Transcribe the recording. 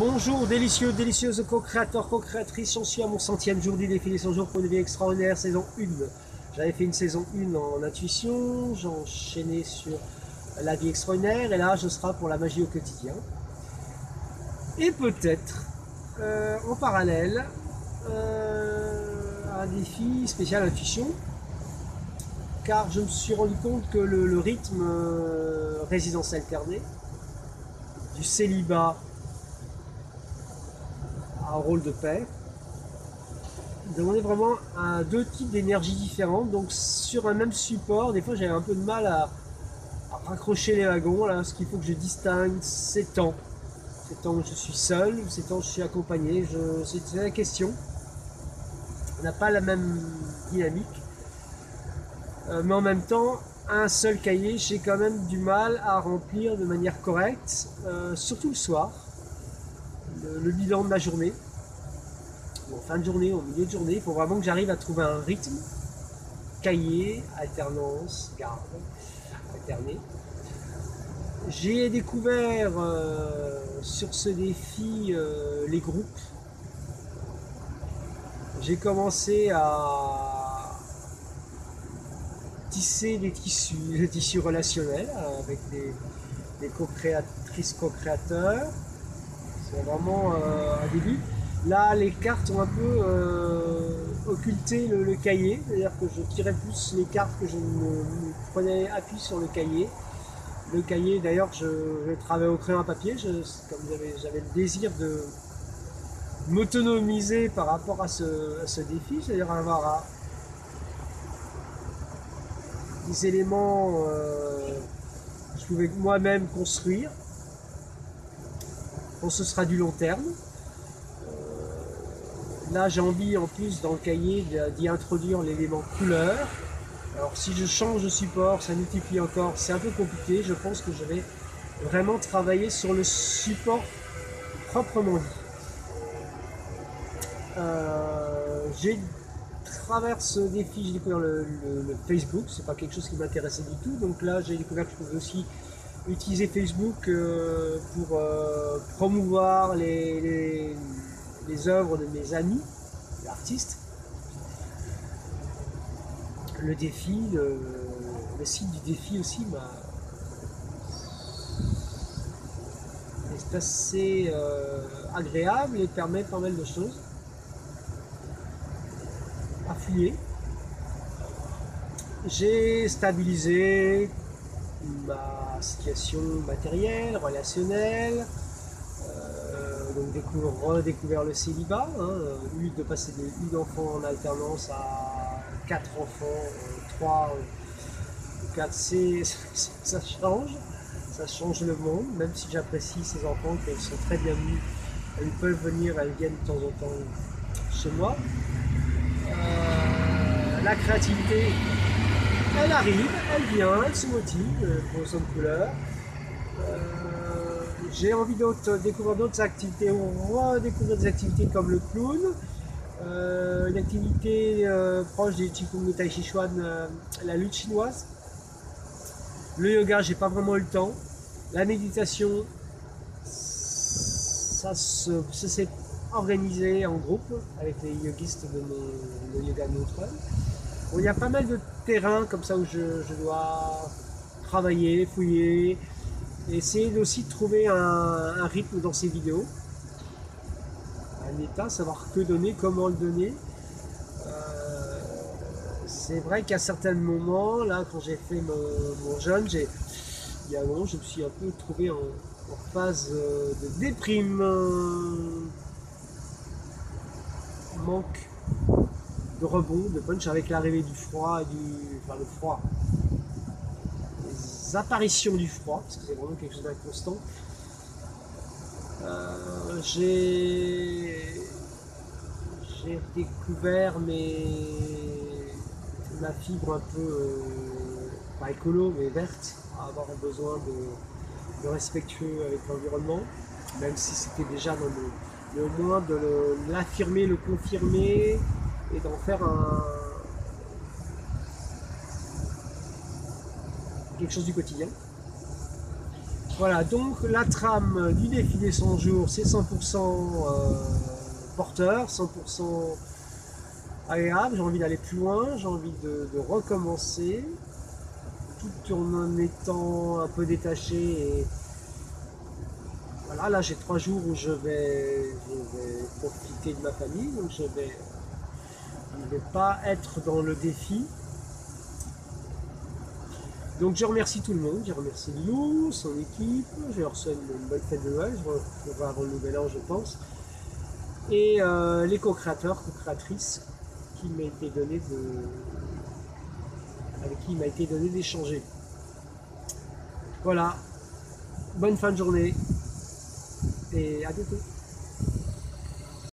Bonjour délicieux, délicieuse co-créateurs, co-créatrices, j'en suis à mon 100e jour du défi des 100 jours pour une vie extraordinaire, saison 1. J'avais fait une saison 1 en intuition, j'ai enchaîné sur la vie extraordinaire et là je serai pour la magie au quotidien. Et peut-être en parallèle un défi spécial intuition, car je me suis rendu compte que le rythme résidence alternée, du célibat à un rôle de paix, demandait vraiment deux types d'énergie différentes. Donc sur un même support, des fois j'avais un peu de mal à raccrocher les wagons, là, parce qu'il faut que je distingue ces temps où je suis seul, ces temps où je suis accompagné. C'est la question. On n'a pas la même dynamique. Mais en même temps, un seul cahier, j'ai quand même du mal à remplir de manière correcte, surtout le soir, le bilan de ma journée. En fin de journée, au milieu de journée, il faut vraiment que j'arrive à trouver un rythme, cahier, alternance, garde, alterné. J'ai découvert sur ce défi les groupes. J'ai commencé à tisser des tissus relationnels avec des co-créatrices, co-créateurs. C'est vraiment un début. Là, les cartes ont un peu occulté le cahier, c'est-à-dire que je tirais plus les cartes que je me prenais appui sur le cahier. Le cahier, d'ailleurs, je travaille au crayon à papier, comme j'avais le désir de m'autonomiser par rapport à ce défi, c'est-à-dire avoir des éléments que je pouvais moi-même construire. Bon, ce sera du long terme. Là, j'ai envie, en plus, dans le cahier, d'y introduire l'élément couleur. Alors, si je change de support, ça multiplie encore, c'est un peu compliqué. Je pense que je vais vraiment travailler sur le support proprement dit. J'ai travers ce défi, j'ai découvert le Facebook, c'est pas quelque chose qui m'intéressait du tout. Donc là, j'ai découvert que je pouvais aussi utiliser Facebook pour promouvoir les œuvres de mes amis, artistes. Le défi, le site du défi aussi est assez agréable et permet pas mal de choses à fouiller. J'ai stabilisé ma situation matérielle, relationnelle, donc redécouvert le célibat, de passer de 1 enfant en alternance à 4 enfants, 3 ou 4, ça change le monde, même si j'apprécie ces enfants, qu'elles sont très bienvenues, elles peuvent venir, elles viennent de temps en temps chez moi. La créativité, elle arrive, elle vient, elle se motive pour son couleur. J'ai envie de découvrir d'autres activités, ou redécouvrir des activités comme le clown, une activité proche des Qigong de Tai Chi Chuan, la lutte chinoise. Le yoga, j'ai pas vraiment eu le temps. La méditation, ça s'est organisé en groupe avec les yogistes de le yoga neutral. Bon, il y a pas mal de terrains comme ça où je dois travailler, fouiller, et essayer aussi de trouver un rythme dans ces vidéos, un état, savoir que donner, comment le donner. C'est vrai qu'à certains moments, là, quand j'ai fait mon jeûne, il y a un moment, je me suis un peu trouvé en phase de déprime, manque de rebond, de punch, avec l'arrivée du froid, le froid, les apparitions du froid, parce que c'est vraiment quelque chose d'inconstant. J'ai découvert ma fibre un peu, pas écolo, mais verte, à avoir besoin de respectueux avec l'environnement, même si c'était déjà dans le moins de l'affirmer, le confirmer, et d'en faire quelque chose du quotidien. Voilà, donc la trame du défi des 100 jours, c'est 100% porteur, 100% agréable. J'ai envie d'aller plus loin, j'ai envie de recommencer, tout en étant un peu détaché. Et voilà, là j'ai 3 jours où je vais profiter de ma famille, donc je vais pas être dans le défi. Donc je remercie tout le monde, je remercie Lou, son équipe, je leur souhaite une bonne fête de Noël, je vous retrouverai avant le nouvel an je pense. Et les co-créateurs, co-créatrices qui m'a été donné avec qui il m'a été donné d'échanger. Voilà, bonne fin de journée et à bientôt.